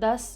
10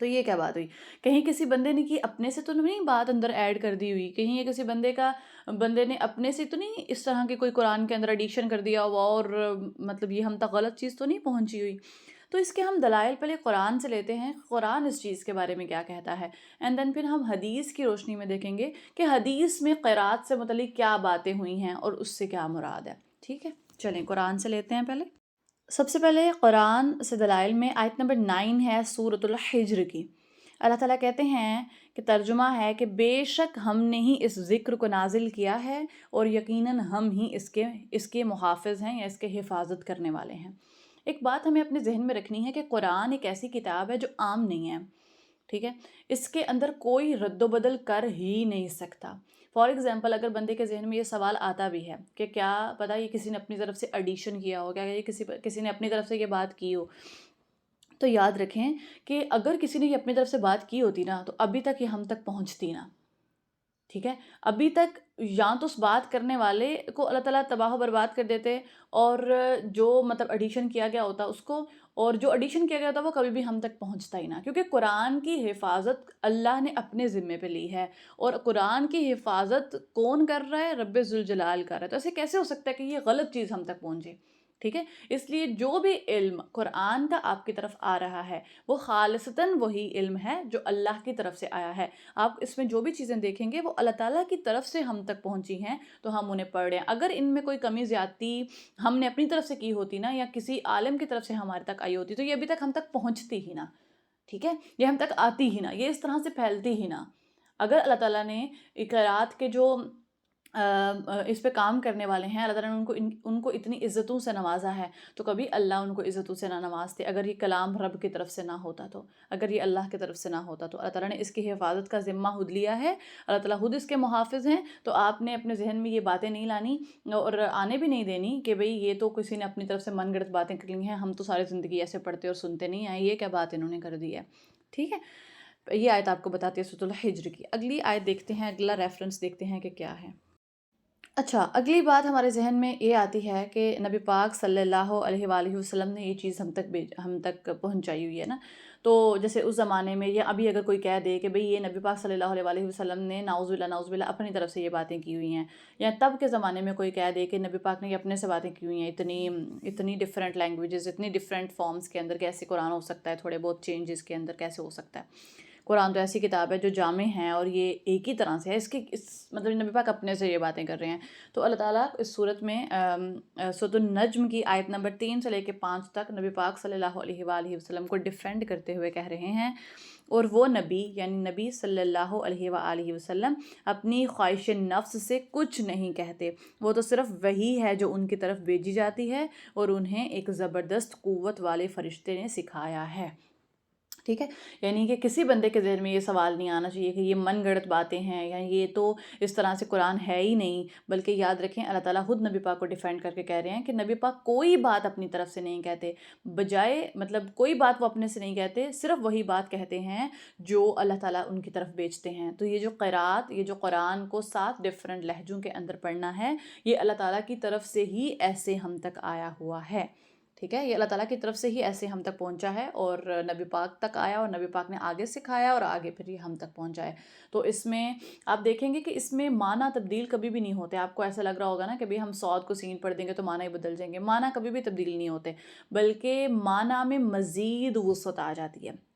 تو یہ کیا بات ہوئی؟ کہیں کسی بندے نے کی اپنے سے تو نہیں بات اندر ایڈ کر دی ہوئی، کہیں یہ کسی بندے نے اپنے سے تو نہیں اس طرح کی کوئی قرآن کے اندر ایڈیشن کر دیا ہوا، اور مطلب یہ ہم تک غلط چیز تو نہیں پہنچی ہوئی۔ تو اس کے ہم دلائل پہلے قرآن سے لیتے ہیں، قرآن اس چیز کے بارے میں کیا کہتا ہے، اینڈ دین پھر ہم حدیث کی روشنی میں دیکھیں گے کہ حدیث میں قرات سے متعلق کیا باتیں ہوئی ہیں اور اس سے کیا مراد ہے۔ ٹھیک ہے، چلیں قرآن سے لیتے ہیں پہلے۔ سب سے پہلے قرآن سے دلائل میں آیت نمبر 9 ہے سورۃ الحجر کی۔ اللہ تعالیٰ کہتے ہیں کہ ترجمہ ہے کہ بے شک ہم نے ہی اس ذکر کو نازل کیا ہے اور یقیناً ہم ہی اس کے محافظ ہیں یا اس کے حفاظت کرنے والے ہیں۔ ایک بات ہمیں اپنے ذہن میں رکھنی ہے کہ قرآن ایک ایسی کتاب ہے جو عام نہیں ہے، ٹھیک ہے، اس کے اندر کوئی رد و بدل کر ہی نہیں سکتا۔ فار ایگزامپل اگر بندے کے ذہن میں یہ سوال آتا بھی ہے کہ کیا پتہ یہ کسی نے اپنی طرف سے ایڈیشن کیا ہو، کیا یہ کسی نے اپنی طرف سے یہ بات کی ہو، تو یاد رکھیں کہ اگر کسی نے یہ اپنی طرف سے بات کی ہوتی نا تو ابھی تک یہ ہم تک پہنچتی نا، ٹھیک ہے، ابھی تک یا تو اس بات کرنے والے کو اللہ تعالیٰ تباہ و برباد کر دیتے، اور جو مطلب ایڈیشن کیا گیا ہوتا اس کو، اور جو ایڈیشن کیا گیا ہوتا وہ کبھی بھی ہم تک پہنچتا ہی نہ، کیونکہ قرآن کی حفاظت اللہ نے اپنے ذمے پہ لی ہے، اور قرآن کی حفاظت کون کر رہا ہے؟ رب ذوالجلال کر رہا ہے۔ تو ایسے کیسے ہو سکتا ہے کہ یہ غلط چیز ہم تک پہنچے؟ ٹھیک ہے، اس لیے جو بھی علم قرآن کا آپ کی طرف آ رہا ہے وہ خالصتاً وہی علم ہے جو اللہ کی طرف سے آیا ہے۔ آپ اس میں جو بھی چیزیں دیکھیں گے وہ اللہ تعالیٰ کی طرف سے ہم تک پہنچی ہیں، تو ہم انہیں پڑھ رہے ہیں۔ اگر ان میں کوئی کمی زیادتی ہم نے اپنی طرف سے کی ہوتی نا، یا کسی عالم کی طرف سے ہمارے تک آئی ہوتی، تو یہ ابھی تک ہم تک پہنچتی ہی نا، ٹھیک ہے، یہ ہم تک آتی ہی نا، یہ اس طرح سے پھیلتی ہی نا۔ اگر اللہ تعالیٰ نے قرات کے جو اس پہ کام کرنے والے ہیں، اللہ تعالیٰ نے ان کو اتنی عزتوں سے نوازا ہے، تو کبھی اللہ ان کو عزتوں سے نہ نوازتے اگر یہ کلام رب کی طرف سے نہ ہوتا تو، اگر یہ اللہ کی طرف سے نہ ہوتا تو۔ اللہ تعالیٰ نے اس کی حفاظت کا ذمہ خود لیا ہے، اللہ تعالیٰ خود اس کے محافظ ہیں، تو آپ نے اپنے ذہن میں یہ باتیں نہیں لانی اور آنے بھی نہیں دینی کہ بھئی یہ تو کسی نے اپنی طرف سے من گھڑت باتیں کر لی ہیں، ہم تو ساری زندگی ایسے پڑھتے اور سنتے نہیں آئے، یہ کیا بات انہوں نے کر دی ہے۔ ٹھیک ہے، یہ آیت آپ کو بتاتی ہے سورۃ الحجر کی۔ اگلی آیت دیکھتے ہیں، اگلا ریفرنس دیکھتے ہیں کہ کیا ہے۔ اچھا، اگلی بات ہمارے ذہن میں یہ آتی ہے کہ نبی پاک صلی اللہ علیہ وآلہ وسلم نے یہ چیز ہم تک پہنچائی ہوئی ہے نا۔ تو جیسے اس زمانے میں، یا ابھی اگر کوئی کہہ دے کہ بھئی یہ نبی پاک صلی اللہ علیہ وآلہ وسلم نے نعوذ باللہ اپنی طرف سے یہ باتیں کی ہوئی ہیں، یا تب کے زمانے میں کوئی کہہ دے کہ نبی پاک نے یہ اپنے سے باتیں کی ہوئی ہیں، اتنی ڈفرینٹ لینگویجز، اتنی ڈفرینٹ فارمز کے اندر کیسے قرآن ہو سکتا ہے، تھوڑے بہت چینجز کے اندر کیسے ہو سکتا ہے؟ قرآن تو ایسی کتاب ہے جو جامع ہے اور یہ ایک ہی طرح سے ہے، مطلب نبی پاک اپنے سے یہ باتیں کر رہے ہیں۔ تو اللہ تعالیٰ اس صورت میں سورۃ النجم کی آیت نمبر 3 سے لے کے 5 تک نبی پاک صلی اللہ علیہ وآلہ وسلم کو ڈیفینڈ کرتے ہوئے کہہ رہے ہیں، اور وہ نبی یعنی نبی صلی اللہ علیہ وآلہ وسلم اپنی خواہش نفس سے کچھ نہیں کہتے، وہ تو صرف وحی ہے جو ان کی طرف بھیجی جاتی ہے اور انہیں ایک زبردست قوت والے فرشتے نے سکھایا ہے۔ ٹھیک ہے، یعنی کہ کسی بندے کے ذہن میں یہ سوال نہیں آنا چاہیے کہ یہ من گھڑت باتیں ہیں یا یہ تو اس طرح سے قرآن ہے ہی نہیں، بلکہ یاد رکھیں اللہ تعالیٰ خود نبی پاک کو ڈیفینڈ کر کے کہہ رہے ہیں کہ نبی پاک کوئی بات اپنی طرف سے نہیں کہتے، بجائے مطلب کوئی بات وہ اپنے سے نہیں کہتے، صرف وہی بات کہتے ہیں جو اللہ تعالیٰ ان کی طرف بھیجتے ہیں۔ تو یہ جو قرات، یہ جو قرآن کو 7 ڈفرینٹ لہجوں کے اندر پڑھنا ہے، یہ اللہ تعالیٰ کی طرف سے ہی ایسے ہم تک آیا ہوا ہے، ٹھیک ہے، یہ اللہ تعالیٰ کی طرف سے ہی ایسے ہم تک پہنچا ہے، اور نبی پاک تک آیا اور نبی پاک نے آگے سکھایا اور آگے پھر یہ ہم تک پہنچا ہے۔ تو اس میں آپ دیکھیں گے کہ اس میں معنی تبدیل کبھی بھی نہیں ہوتے۔ آپ کو ایسا لگ رہا ہوگا نا کہ بھئی ہم صاد کو سین پڑھ دیں گے تو معنی ہی بدل جائیں گے، معنی کبھی بھی تبدیل نہیں ہوتے، بلکہ معنی میں مزید وسعت آ جاتی ہے،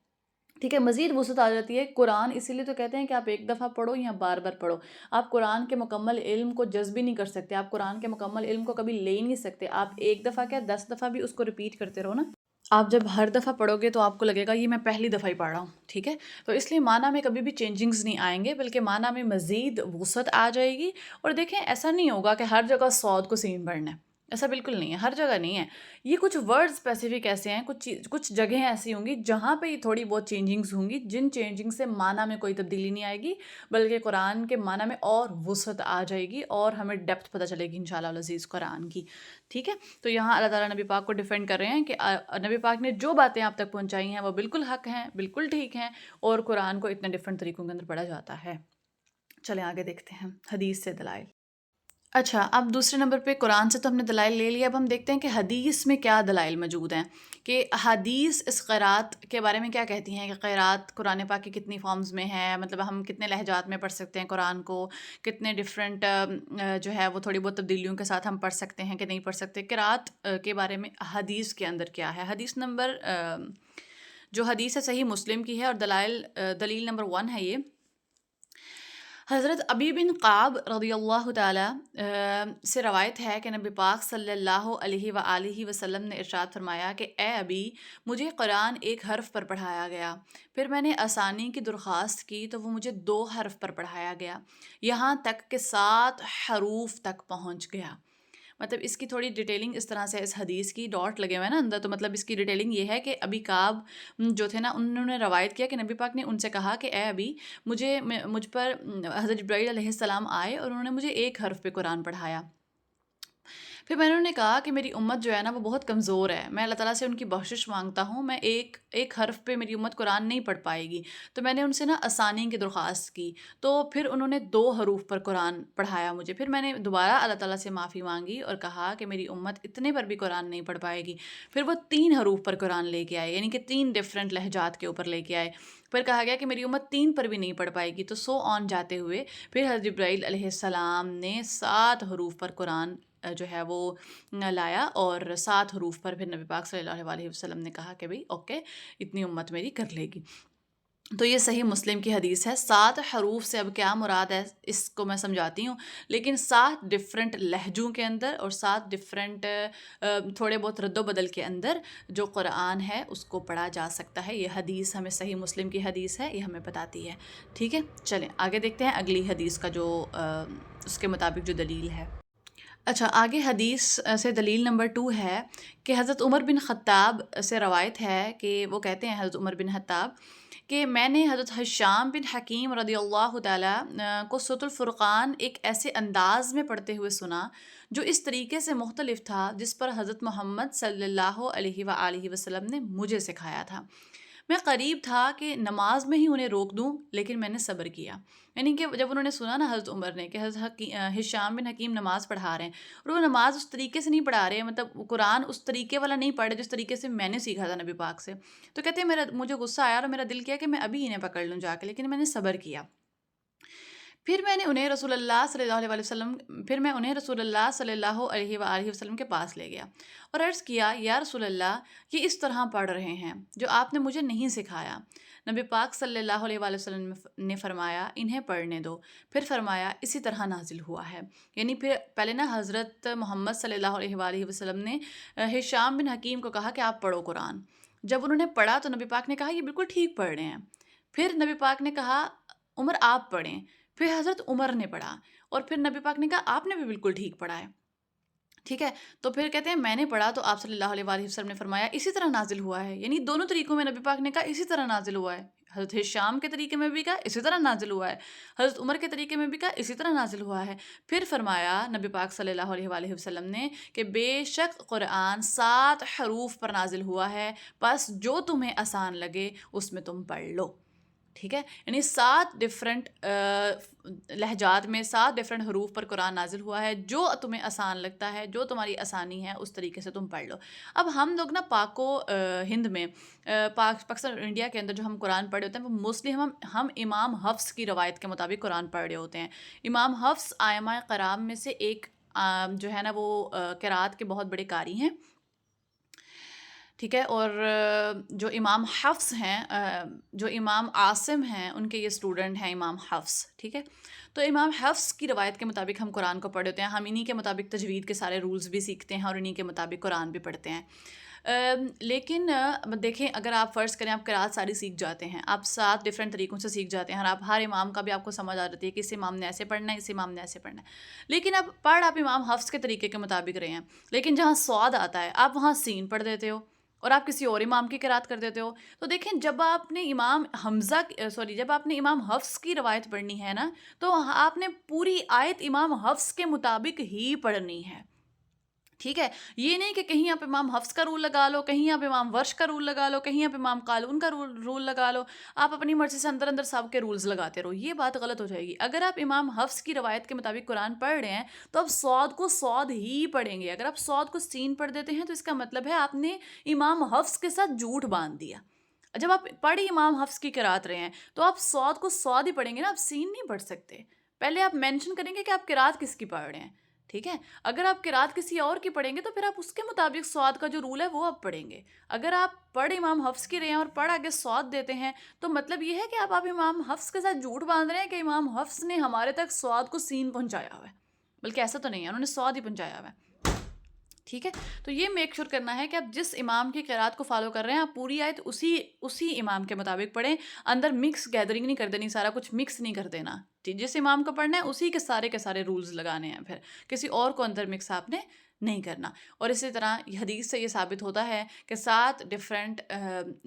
ٹھیک ہے، مزید وسعت آ جاتی ہے۔ قرآن اسی لیے تو کہتے ہیں کہ آپ ایک دفعہ پڑھو یا بار بار پڑھو، آپ قرآن کے مکمل علم کو جذب ہی نہیں کر سکتے، آپ قرآن کے مکمل علم کو کبھی لے ہی نہیں سکتے، آپ ایک دفعہ کیا 10 دفعہ بھی اس کو ریپیٹ کرتے رہو نا، آپ جب ہر دفعہ پڑھو گے تو آپ کو لگے گا یہ میں پہلی دفعہ ہی پڑھ رہا ہوں، ٹھیک ہے، تو اس لیے معنی میں کبھی بھی چینجنگز نہیں آئیں گے، بلکہ معنی میں مزید وسعت آ جائے گی۔ اور دیکھیں ایسا نہیں ہوگا کہ ہر جگہ صاد کو سین پڑھنا ہے، ایسا بالکل نہیں ہے، ہر جگہ نہیں ہے، یہ کچھ ورڈ اسپیسیفک ایسے ہیں، کچھ جگہیں ایسی ہوں گی جہاں پہ یہ تھوڑی بہت چینجنگز ہوں گی، جن چینجنگ سے معنی میں کوئی تبدیلی نہیں آئے گی، بلکہ قرآن کے معنی میں اور وسعت آ جائے گی اور ہمیں ڈیپتھ پتہ چلے گی انشاءاللہ العزیز قرآن کی، ٹھیک ہے۔ تو یہاں اللہ تعالیٰ نبی پاک کو ڈیفینڈ کر رہے ہیں کہ نبی پاک نے جو باتیں آپ تک پہنچائی ہیں وہ بالکل حق ہیں، بالکل ٹھیک ہیں، اور قرآن کو اتنے ڈیفرنٹ طریقوں کے اندر پڑھا جاتا ہے۔ چلیں آگے دیکھتے ہیں حدیث سے دلائل۔ اچھا، اب دوسرے نمبر پہ قرآن سے تو ہم نے دلائل لے لیا، اب ہم دیکھتے ہیں کہ حدیث میں کیا دلائل موجود ہیں، کہ حدیث اس قرات کے بارے میں کیا کہتی ہیں، کہ قرات قرآن پاک کی کتنی فارمز میں ہے، مطلب ہم کتنے لہجات میں پڑھ سکتے ہیں قرآن کو، کتنے ڈفرینٹ جو ہے وہ تھوڑی بہت تبدیلیوں کے ساتھ ہم پڑھ سکتے ہیں کہ نہیں پڑھ سکتے، قرات کے بارے میں حدیث کے اندر کیا ہے۔ حدیث نمبر جو حدیث ہے صحیح مسلم کی ہے، اور دلیل نمبر 1 ہے یہ، حضرت ابی بن قعب رضی اللہ تعالیٰ سے روایت ہے کہ نبی پاک صلی اللہ علیہ وآلہ وسلم نے ارشاد فرمایا کہ اے ابی، مجھے قرآن ایک حرف پر پڑھایا گیا، پھر میں نے آسانی کی درخواست کی تو وہ مجھے 2 حرف پر پڑھایا گیا، یہاں تک کہ 7 حروف تک پہنچ گیا۔ مطلب اس کی تھوڑی ڈیٹیلنگ اس طرح سے اس حدیث کی ڈاٹ لگے ہوئے ہیں نا اندر، تو مطلب اس کی ڈیٹیلنگ یہ ہے کہ ابی کعب جو تھے نا، انہوں نے روایت کیا کہ نبی پاک نے ان سے کہا کہ اے ابی، مجھ پر حضرت جبرائیل علیہ السلام آئے اور انہوں نے مجھے ایک حرف پہ قرآن پڑھایا۔ پھر میں نے کہا کہ میری امت جو ہے نا وہ بہت کمزور ہے، میں اللہ تعالیٰ سے ان کی بخشش مانگتا ہوں، میں ایک حرف پہ میری امت قرآن نہیں پڑھ پائے گی، تو میں نے ان سے نا آسانی کی درخواست کی، تو پھر انہوں نے 2 حروف پر قرآن پڑھایا مجھے، پھر میں نے دوبارہ اللہ تعالیٰ سے معافی مانگی اور کہا کہ میری امت اتنے پر بھی قرآن نہیں پڑھ پائے گی، پھر وہ 3 حروف پر قرآن لے کے آئے، یعنی کہ 3 ڈفرینٹ لہجات کے اوپر لے کے آئے، پھر کہا گیا کہ میری امت 3 پر بھی نہیں پڑھ پائے گی، تو سو آن جاتے ہوئے پھر حضرت جبرائیل علیہ السلام نے 7 حروف پر قرآن جو ہے وہ لایا، اور 7 حروف پر پھر نبی پاک صلی اللہ علیہ وسلم نے کہا کہ بھئی اوکے، اتنی امت میری کر لے گی۔ تو یہ صحیح مسلم کی حدیث ہے۔ 7 حروف سے اب کیا مراد ہے اس کو میں سمجھاتی ہوں، لیکن 7 ڈفرینٹ لہجوں کے اندر اور 7 ڈفرینٹ تھوڑے بہت رد و بدل کے اندر جو قرآن ہے اس کو پڑھا جا سکتا ہے۔ یہ حدیث ہمیں صحیح مسلم کی حدیث ہے، یہ ہمیں بتاتی ہے۔ ٹھیک ہے، چلیں آگے دیکھتے ہیں اگلی حدیث کا جو اس کے مطابق جو دلیل ہے۔ اچھا، آگے حدیث سے دلیل نمبر 2 ہے کہ حضرت عمر بن خطاب سے روایت ہے کہ وہ کہتے ہیں، حضرت عمر بن خطاب، کہ میں نے حضرت ہشام بن حکیم رضی اللہ تعالیٰ کو سورۃ الفرقان ایک ایسے انداز میں پڑھتے ہوئے سنا جو اس طریقے سے مختلف تھا جس پر حضرت محمد صلی اللہ علیہ وآلہ وسلم نے مجھے سکھایا تھا۔ میں قریب تھا کہ نماز میں ہی انہیں روک دوں، لیکن میں نے صبر کیا۔ یعنی کہ جب انہوں نے سنا نا حضرت عمر نے کہ حضرت ہشام بن حکیم نماز پڑھا رہے ہیں، اور وہ نماز اس طریقے سے نہیں پڑھا رہے ہیں، مطلب قرآن اس طریقے والا نہیں پڑھ رہے جس طریقے سے میں نے سیکھا تھا نبی پاک سے، تو کہتے ہیں مجھے غصہ آیا اور میرا دل کیا کہ میں ابھی انہیں پکڑ لوں جا کے، لیکن میں نے صبر کیا۔ پھر میں انہیں رسول اللہ صلی اللہ علیہ وآلہ وسلم کے پاس لے گیا اور عرض کیا، یا رسول اللہ، یہ اس طرح پڑھ رہے ہیں جو آپ نے مجھے نہیں سکھایا۔ نبی پاک صلی اللہ علیہ وآلہ وسلم نے فرمایا، انہیں پڑھنے دو۔ پھر فرمایا، اسی طرح نازل ہوا ہے۔ یعنی پھر پہلے نا حضرت محمد صلی اللہ علیہ وآلہ وسلم نے ہشام بن حکیم کو کہا کہ آپ پڑھو قرآن۔ جب انہوں نے پڑھا تو نبی پاک نے کہا، یہ بالکل ٹھیک پڑھ رہے ہیں۔ پھر نبی پاک نے کہا، عمر آپ پڑھیں۔ پھر حضرت عمر نے پڑھا، اور پھر نبی پاک نے کہا، آپ نے بھی بالکل ٹھیک پڑھا ہے۔ ٹھیک ہے، تو پھر کہتے ہیں میں نے پڑھا تو آپ صلی اللہ علیہ وآلہ وسلم نے فرمایا، اسی طرح نازل ہوا ہے۔ یعنی دونوں طریقوں میں نبی پاک نے کہا اسی طرح نازل ہوا ہے۔ حضرت ہشام کے طریقے میں بھی کہا اسی طرح نازل ہوا ہے، حضرت عمر کے طریقے میں بھی کہا اسی طرح نازل ہوا ہے۔ پھر فرمایا نبی پاک صلی اللہ علیہ وآلہ وسلم نے کہ بے شک قرآن 7 حروف پر نازل ہوا ہے، بس جو تمہیں آسان لگے اس میں تم پڑھ لو۔ ٹھیک ہے، یعنی 7 ڈفرینٹ لہجات میں 7 ڈفرینٹ حروف پر قرآن نازل ہوا ہے، جو تمہیں آسان لگتا ہے، جو تمہاری آسانی ہے اس طریقے سے تم پڑھ لو۔ اب ہم لوگ نا پاک و ہند میں پاکستان اور انڈیا کے اندر جو ہم قرآن پڑھ رہے ہوتے ہیں وہ موسٹلی ہم امام حفص کی روایت کے مطابق قرآن پڑھ رہے ہوتے ہیں۔ امام حفص ائمہ کرام میں سے ایک جو ہے نا وہ قرات کے بہت بڑے قاری ہیں۔ ٹھیک ہے، اور جو امام حفص ہیں، جو امام عاصم ہیں، ان کے یہ اسٹوڈنٹ ہیں امام حفص۔ ٹھیک ہے، تو امام حفص کی روایت کے مطابق ہم قرآن کو پڑھتے ہیں، ہم انہی کے مطابق تجوید کے سارے رولز بھی سیکھتے ہیں اور انہی کے مطابق قرآن بھی پڑھتے ہیں۔ لیکن دیکھیں، اگر آپ فرض کریں آپ قرات ساری سیکھ جاتے ہیں، آپ 7 ڈفرینٹ طریقوں سے سیکھ جاتے ہیں، اور آپ ہر امام کا بھی آپ کو سمجھ آ جاتی ہے کہ اس امام نے ایسے پڑھنا ہے، اس امام نے ایسے پڑھنا ہے، لیکن اب آپ امام حفص کے طریقے کے مطابق رہے ہیں، لیکن جہاں صاد آتا ہے آپ وہاں سین پڑھ دیتے ہو اور آپ کسی اور امام کی قرات کر دیتے ہو۔ تو دیکھیں، جب آپ نے جب آپ نے امام حفص کی روایت پڑھنی ہے نا، تو آپ نے پوری آیت امام حفص کے مطابق ہی پڑھنی ہے۔ ٹھیک ہے، یہ نہیں کہ کہیں آپ امام حفص کا رول لگا لو، کہیں آپ امام ورش کا رول لگا لو، کہیں آپ امام قالون کا رول لگا لو، آپ اپنی مرضی سے اندر اندر سب کے رولز لگاتے رہو، یہ بات غلط ہو جائے گی۔ اگر آپ امام حفص کی روایت کے مطابق قرآن پڑھ رہے ہیں تو آپ صاد کو صاد ہی پڑھیں گے۔ اگر آپ صاد کو سین پڑھ دیتے ہیں تو اس کا مطلب ہے آپ نے امام حفص کے ساتھ جھوٹ باندھ دیا۔ جب آپ پڑھ امام حفص کی قرات رہے ہیں تو آپ صاد کو صاد ہی پڑھیں گے نا، آپ سین نہیں پڑھ سکتے۔ پہلے آپ مینشن کریں گے کہ آپ قرات کس کی پڑھ رہے ہیں، ٹھیک ہے۔ اگر آپ قرات کسی اور کی پڑھیں گے تو پھر آپ اس کے مطابق صاد کا جو رول ہے وہ آپ پڑھیں گے۔ اگر آپ پڑھ امام حفص کی رہے ہیں اور پڑھ آگے صاد دیتے ہیں تو مطلب یہ ہے کہ آپ امام حفص کے ساتھ جھوٹ باندھ رہے ہیں کہ امام حفص نے ہمارے تک صاد کو سین پہنچایا ہوا ہے، بلکہ ایسا تو نہیں ہے، انہوں نے صاد ہی پہنچایا ہوا ہے، ٹھیک ہے۔ تو یہ میک شور کرنا ہے کہ آپ جس امام کی قرات کو فالو کر رہے ہیں آپ پوری آیت اسی امام کے مطابق پڑھیں، اندر مکس گیدرنگ نہیں کر دینی، سارا کچھ مکس نہیں کر دینا، جس امام کو پڑھنا ہے اسی کے سارے رولز لگانے ہیں، پھر کسی اور کو اندر مکس آپ نے نہیں کرنا۔ اور اسی طرح حدیث سے یہ ثابت ہوتا ہے کہ 7 ڈفرینٹ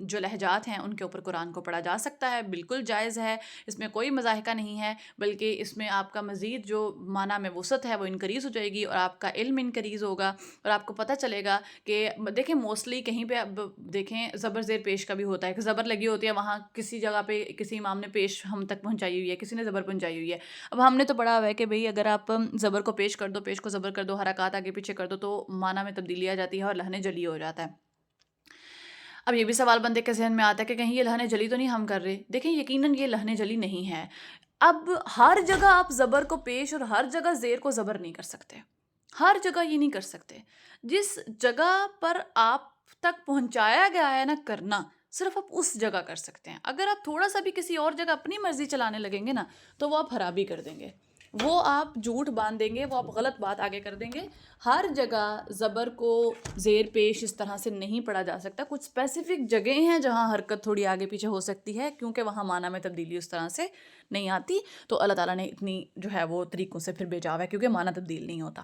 جو لہجات ہیں ان کے اوپر قرآن کو پڑھا جا سکتا ہے، بالکل جائز ہے، اس میں کوئی مضاحکہ نہیں ہے، بلکہ اس میں آپ کا مزید جو معنی میں وسعت ہے وہ انکریز ہو جائے گی اور آپ کا علم انکریز ہوگا اور آپ کو پتہ چلے گا کہ دیکھیں موسٹلی کہیں پہ اب دیکھیں زبر زیر پیش کا بھی ہوتا ہے کہ زبر لگی ہوتی ہے، وہاں کسی جگہ پہ کسی امام نے پیش ہم تک پہنچائی ہوئی ہے، کسی نے زبر پہنچائی ہوئی ہے۔ اب ہم نے تو پڑھا ہوا ہے کہ بھئی اگر آپ زبر کو پیش کر دو، پیش کو زبر کر دو، حرکات آگے پیچھے کر دو تو معنی میں تبدیلی آ جاتی ہے اور لحن جلی ہو جاتا ہے۔ اب یہ بھی سوال بندے کے ذہن میں آتا ہے کہ کہیں یہ لحن جلی تو نہیں ہم کر رہے؟ دیکھیں یقیناً یہ لحن جلی نہیں ہے۔ اب ہر جگہ آپ زبر کو پیش اور ہر جگہ زیر کو زبر نہیں کر سکتے، ہر جگہ یہ نہیں کر سکتے۔ جس جگہ پر آپ تک پہنچایا گیا ہے نا کرنا، صرف آپ اس جگہ کر سکتے ہیں۔ اگر آپ تھوڑا سا بھی کسی اور جگہ اپنی مرضی چلانے لگیں گے نا تو وہ آپ خرابی کر دیں گے، وہ آپ جھوٹ باندھ دیں گے، وہ آپ غلط بات آگے کر دیں گے۔ ہر جگہ زبر کو زیر پیش اس طرح سے نہیں پڑھا جا سکتا، کچھ اسپیسیفک جگہیں ہیں جہاں حرکت تھوڑی آگے پیچھے ہو سکتی ہے کیونکہ وہاں معنی میں تبدیلی اس طرح سے نہیں آتی، تو اللہ تعالیٰ نے اتنی جو ہے وہ طریقوں سے پھر بھیجا ہوا ہے کیونکہ معنی تبدیل نہیں ہوتا۔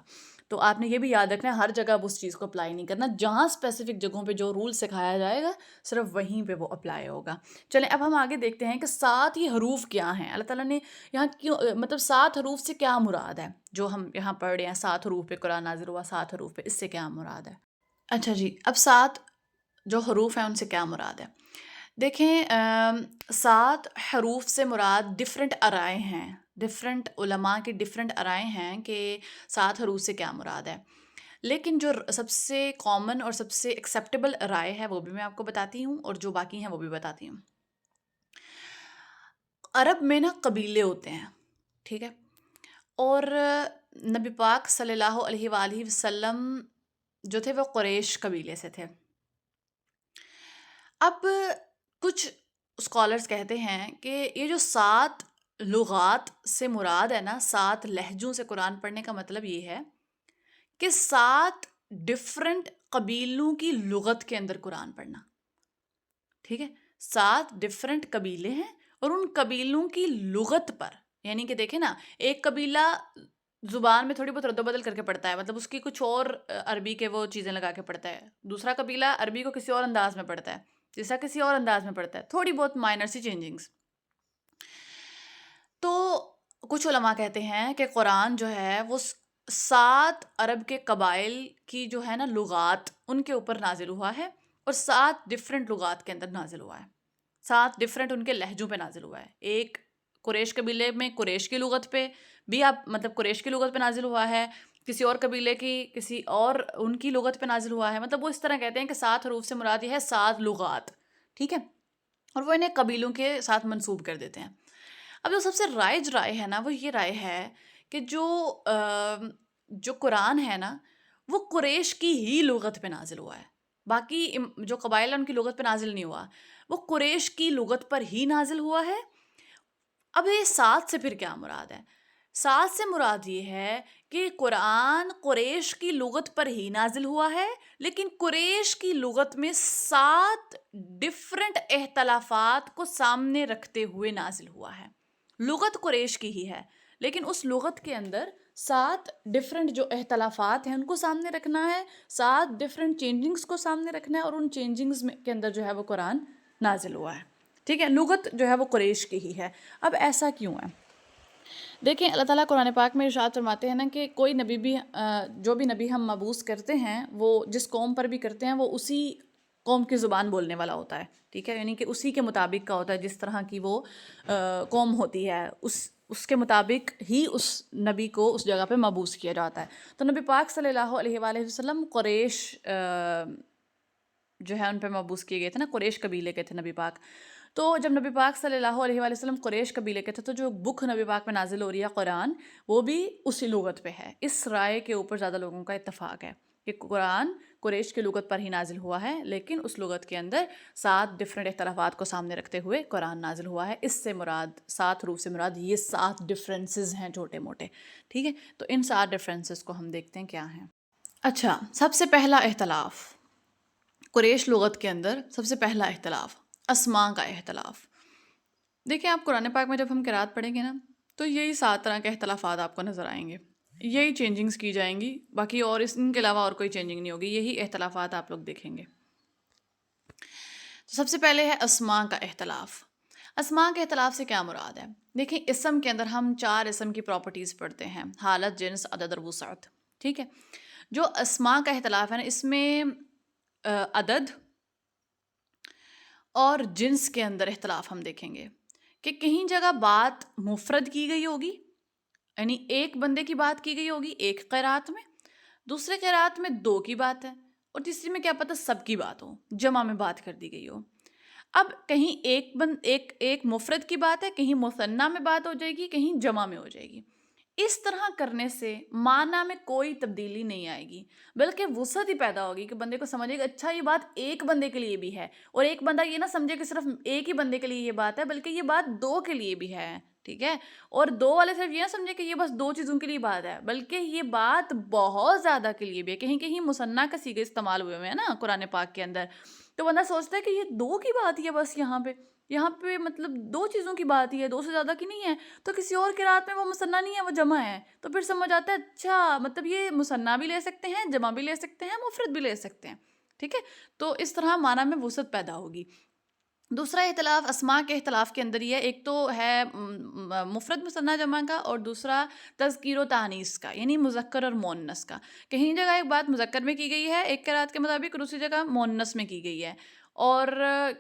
تو آپ نے یہ بھی یاد رکھنا ہے ہر جگہ اب اس چیز کو اپلائی نہیں کرنا، جہاں اسپیسیفک جگہوں پہ جو رول سکھایا جائے گا صرف وہیں پہ وہ اپلائی ہوگا۔ چلیں اب ہم آگے دیکھتے ہیں کہ 7 ہی حروف کیا ہیں، اللہ تعالیٰ نے یہاں کیوں مطلب 7 حروف سے کیا مراد ہے، جو ہم یہاں پڑھ رہے ہیں 7 حروف پہ قرآن نازل ہوا، 7 حروف پہ، اس سے کیا مراد ہے؟ اچھا جی، اب 7 جو حروف ہیں ان سے کیا مراد ہے؟ دیکھیں 7 حروف سے مراد ڈفرینٹ ارائے ہیں، ڈفرینٹ علماء کی ڈفرینٹ ارائے ہیں کہ 7 حروف سے کیا مراد ہے، لیکن جو سب سے کامن اور سب سے ایکسیپٹیبل رائے ہے وہ بھی میں آپ کو بتاتی ہوں اور جو باقی ہیں وہ بھی بتاتی ہوں۔ عرب میں نا قبیلے ہوتے ہیں، ٹھیک ہے، اور نبی پاک صلی اللہ علیہ وآلہ وسلم جو تھے وہ قریش قبیلے سے تھے۔ اب کچھ اسکالرز کہتے ہیں کہ یہ جو 7 لغات سے مراد ہے نا، 7 لہجوں سے قرآن پڑھنے کا مطلب یہ ہے کہ 7 ڈفرینٹ قبیلوں کی لغت کے اندر قرآن پڑھنا، ٹھیک ہے۔ 7 ڈفرینٹ قبیلے ہیں اور ان قبیلوں کی لغت پر، یعنی کہ دیکھیں نا ایک قبیلہ زبان میں تھوڑی بہت رد و بدل کر کے پڑھتا ہے، مطلب اس کی کچھ اور عربی کے وہ چیزیں لگا کے پڑھتا ہے، دوسرا قبیلہ عربی کو کسی اور انداز میں پڑھتا ہے، تیسرا کسی اور انداز میں پڑھتا ہے، تھوڑی بہت مائنر سی چینجنگز۔ تو کچھ علماء کہتے ہیں کہ قرآن جو ہے وہ 7 عرب کے قبائل کی جو ہے نا لغات ان کے اوپر نازل ہوا ہے اور 7 ڈفرینٹ لغات کے اندر نازل ہوا ہے، 7 ڈفرینٹ ان کے لہجوں پہ نازل ہوا ہے۔ ایک قریش قبیلے میں قریش کی لغت پہ بھی آپ مطلب قریش کی لغت پہ نازل ہوا ہے، کسی اور قبیلے کی کسی اور ان کی لغت پہ نازل ہوا ہے، مطلب وہ اس طرح کہتے ہیں کہ 7 حروف سے مراد یہ ہے 7 لغات، ٹھیک ہے، اور وہ انہیں قبیلوں کے ساتھ منسوب کر دیتے ہیں۔ اب جو سب سے رائج رائے ہے نا وہ یہ رائے ہے کہ جو قرآن ہے نا وہ قریش کی ہی لغت پہ نازل ہوا ہے، باقی جو قبائل ہیں ان کی لغت پہ نازل نہیں ہوا، وہ قریش کی لغت پر ہی نازل ہوا ہے۔ اب یہ 7 سے پھر کیا مراد ہے؟ 7 سے مراد یہ ہے کہ قرآن قریش کی لغت پر ہی نازل ہوا ہے، لیکن قریش کی لغت میں 7 ڈفرینٹ اختلافات کو سامنے رکھتے ہوئے نازل ہوا ہے۔ لغت قریش کی ہی ہے لیکن اس لغت کے اندر 7 ڈفرینٹ جو اختلافات ہیں ان کو سامنے رکھنا ہے، 7 ڈفرینٹ چینجنگز کو سامنے رکھنا ہے اور ان چینجنگز کے اندر جو ہے وہ قرآن نازل ہوا ہے، ٹھیک ہے۔ لغت جو ہے وہ قریش کی ہی ہے۔ اب ایسا کیوں ہے؟ دیکھیں اللہ تعالیٰ قرآن پاک میں ارشاد فرماتے ہیں نا کہ کوئی نبی بھی جو بھی نبی ہم مبعوث کرتے ہیں وہ جس قوم پر بھی کرتے ہیں وہ اسی قوم کی زبان بولنے والا ہوتا ہے، ٹھیک ہے، یعنی کہ اسی کے مطابق کا ہوتا ہے، جس طرح کی وہ قوم ہوتی ہے اس کے مطابق ہی اس نبی کو اس جگہ پہ مبعوث کیا جاتا ہے۔ تو نبی پاک صلی اللہ علیہ وآلہ وسلم قریش جو ہے ان پہ مبعوث کیے گئے تھے نا، قریش قبیلے کے تھے نبی پاک۔ تو جب نبی پاک صلی اللہ علیہ وآلہ وسلم قریش قبیلے کے تھے تو جو بک نبی پاک میں نازل ہو رہی ہے قرآن، وہ بھی اسی لغت پہ ہے۔ اس رائے کے اوپر زیادہ لوگوں کا اتفاق ہے کہ قرآن قریش کی لغت پر ہی نازل ہوا ہے، لیکن اس لغت کے اندر 7 ڈفرینٹ اختلافات کو سامنے رکھتے ہوئے قرآن نازل ہوا ہے۔ اس سے مراد 7 حروف سے مراد یہ 7 ڈفرینسز ہیں چھوٹے موٹے، ٹھیک ہے۔ تو ان 7 ڈفرینسز کو ہم دیکھتے ہیں کیا ہیں۔ اچھا، سب سے پہلا اختلاف قریش لغت کے اندر، سب سے پہلا اختلاف اسماء کا اختلاف۔ دیکھیں آپ قرآن پاک میں جب ہم قرات پڑھیں گے نا تو یہی 7 طرح کے اختلافات آپ کو نظر آئیں گے، یہی چینجنگز کی جائیں گی، باقی اور ان کے علاوہ اور کوئی چینجنگ نہیں ہوگی، یہی اختلافات آپ لوگ دیکھیں گے۔ تو سب سے پہلے ہے اسماء کا اختلاف۔ اسماء کے اختلاف سے کیا مراد ہے؟ دیکھیں اسم کے اندر ہم 4 اسم کی پراپرٹیز پڑھتے ہیں، حالت، جنس، عدد اور وسعت، ٹھیک ہے۔ جو اسماء کا اختلاف ہے نا، اس میں عدد اور جنس کے اندر اختلاف ہم دیکھیں گے کہ کہیں جگہ بات مفرد کی گئی ہوگی، یعنی ایک بندے کی بات کی گئی ہوگی ایک قرات میں، دوسرے قرات میں 2 کی بات ہے، اور تیسری میں کیا پتہ سب کی بات ہو، جمع میں بات کر دی گئی ہو۔ اب کہیں ایک مفرد کی بات ہے، کہیں مثنیٰ میں بات ہو جائے گی، کہیں جمع میں ہو جائے گی۔ اس طرح کرنے سے معنی میں کوئی تبدیلی نہیں آئے گی، بلکہ وسعت ہی پیدا ہوگی کہ بندے کو سمجھے گا اچھا یہ بات ایک بندے کے لیے بھی ہے، اور ایک بندہ یہ نہ سمجھے کہ صرف ایک ہی بندے کے لیے یہ بات ہے، بلکہ یہ بات 2 کے لیے بھی ہے، ٹھیک ہے۔ اور 2 والے صرف یہ نہ سمجھے کہ یہ بس 2 چیزوں کے لیے بات ہے، بلکہ یہ بات بہت زیادہ کے لیے بھی ہے۔ کہیں کہیں مثنیٰ کا صیغے استعمال ہوئے ہیں نا قرآن پاک کے اندر، تو بندہ سوچتا ہے کہ یہ 2 کی بات ہی ہے بس، یہاں پہ مطلب 2 چیزوں کی بات ہی ہے، 2 سے زیادہ کی نہیں ہے۔ تو کسی اور قرات میں وہ مثنیٰ نہیں ہے، وہ جمع ہے، تو پھر سمجھ آتا ہے اچھا مطلب یہ مثنیٰ بھی لے سکتے ہیں، جمع بھی لے سکتے ہیں، مفرد بھی لے سکتے ہیں، ٹھیک ہے۔ تو اس طرح معنی میں وسعت پیدا ہوگی۔ دوسرا اختلاف اسماء کے اختلاف کے اندر یہ ہے، ایک تو ہے مفرد مثنیٰ جمع کا، اور دوسرا تذکیر و تانیث کا، یعنی مذکر اور مؤنث کا۔ کہیں جگہ ایک بات مذکر میں کی گئی ہے ایک قرات کے مطابق، اور دوسری جگہ مؤنث میں کی گئی ہے، اور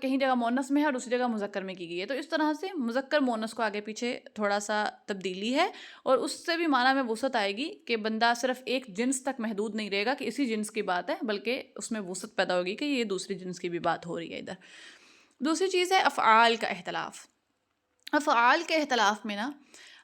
کہیں جگہ مؤنث میں ہے اور دوسری جگہ مذکر میں کی گئی ہے۔ تو اس طرح سے مذکر مؤنث کو آگے پیچھے تھوڑا سا تبدیلی ہے، اور اس سے بھی معنی میں وسعت آئے گی کہ بندہ صرف ایک جنس تک محدود نہیں رہے گا کہ اسی جنس کی بات ہے، بلکہ اس میں وسعت پیدا ہوگی کہ یہ دوسری جنس کی بھی بات ہو رہی ہے ادھر۔ دوسری چیز ہے افعال کا اختلاف۔ افعال کے اختلاف میں نا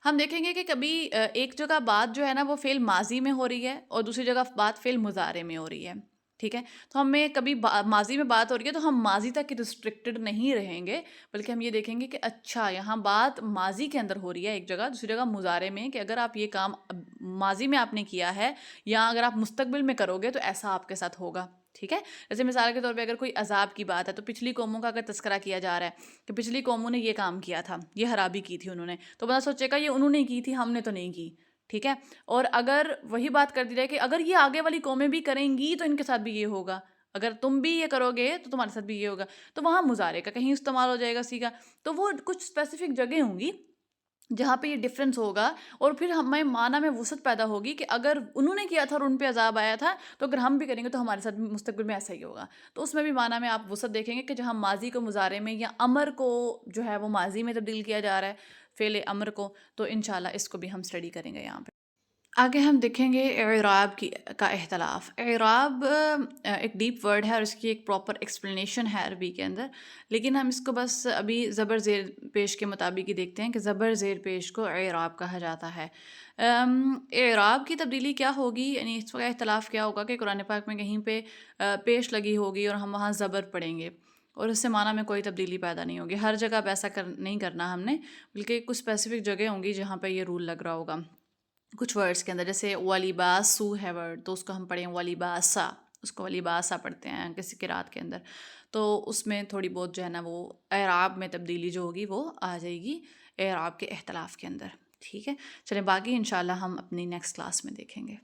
ہم دیکھیں گے کہ کبھی ایک جگہ بات جو ہے نا وہ فعل ماضی میں ہو رہی ہے، اور دوسری جگہ بات فعل مضارع میں ہو رہی ہے، ٹھیک ہے۔ تو ہمیں کبھی ماضی میں بات ہو رہی ہے تو ہم ماضی تک ریسٹرکٹڈ نہیں رہیں گے، بلکہ ہم یہ دیکھیں گے کہ اچھا یہاں بات ماضی کے اندر ہو رہی ہے ایک جگہ، دوسری جگہ مضارع میں، کہ اگر آپ یہ کام ماضی میں آپ نے کیا ہے یا اگر آپ مستقبل میں کرو گے تو ایسا آپ کے ساتھ ہوگا، ٹھیک ہے۔ جیسے مثال کے طور پہ اگر کوئی عذاب کی بات ہے تو پچھلی قوموں کا اگر تذکرہ کیا جا رہا ہے کہ پچھلی قوموں نے یہ کام کیا تھا، یہ خرابی کی تھی انہوں نے، تو بندہ سوچے گا یہ انہوں نے کی تھی، ہم نے تو نہیں کی، ٹھیک ہے۔ اور اگر وہی بات کر دی جائے کہ اگر یہ آگے والی قومیں بھی کریں گی تو ان کے ساتھ بھی یہ ہوگا، اگر تم بھی یہ کرو گے تو تمہارے ساتھ بھی یہ ہوگا، تو وہاں مضارع کا کہیں استعمال ہو جائے گا سیگا۔ تو وہ کچھ اسپیسیفک جگہ ہوں گی جہاں پہ یہ ڈفرینس ہوگا، اور پھر ہمیں معنی میں وسعت پیدا ہوگی کہ اگر انہوں نے کیا تھا اور ان پہ عذاب آیا تھا تو اگر ہم بھی کریں گے تو ہمارے ساتھ مستقبل میں ایسا ہی ہوگا۔ تو اس میں بھی معنی میں آپ وسعت دیکھیں گے کہ جہاں ماضی کو مضارع میں یا امر کو جو ہے وہ ماضی میں تبدیل کیا جا رہا ہے فعل امر کو، تو انشاءاللہ اس کو بھی ہم اسٹڈی کریں گے یہاں پہ۔ آگے ہم دیکھیں گے اعراب کا اختلاف۔ اعراب ایک ڈیپ ورڈ ہے اور اس کی ایک پراپر ایکسپلینیشن ہے عربی کے اندر، لیکن ہم اس کو بس ابھی زبر زیر پیش کے مطابق ہی دیکھتے ہیں کہ زبر زیر پیش کو اعراب کہا جاتا ہے۔ اعراب کی تبدیلی کیا ہوگی، یعنی اس کا اختلاف کیا ہوگا کہ قرآن پاک میں کہیں پہ پیش لگی ہوگی اور ہم وہاں زبر پڑھیں گے اور اس سے معنی میں کوئی تبدیلی پیدا نہیں ہوگی۔ ہر جگہ پہ ایسا نہیں کرنا ہم نے، بلکہ کچھ اسپیسیفک جگہ ہوں گی جہاں پہ یہ رول لگ رہا ہوگا کچھ ورڈز کے اندر۔ جیسے ولیباسو ہے ورڈ، تو اس کو ہم پڑھیں ولیباسا، اس کو ولیباسا پڑھتے ہیں کسی قرات کے اندر، تو اس میں تھوڑی بہت جو ہے نا وہ اعراب میں تبدیلی جو ہوگی وہ آ جائے گی اعراب کے اختلاف کے اندر، ٹھیک ہے۔ چلیں باقی انشاءاللہ ہم اپنی نیکسٹ کلاس میں دیکھیں گے۔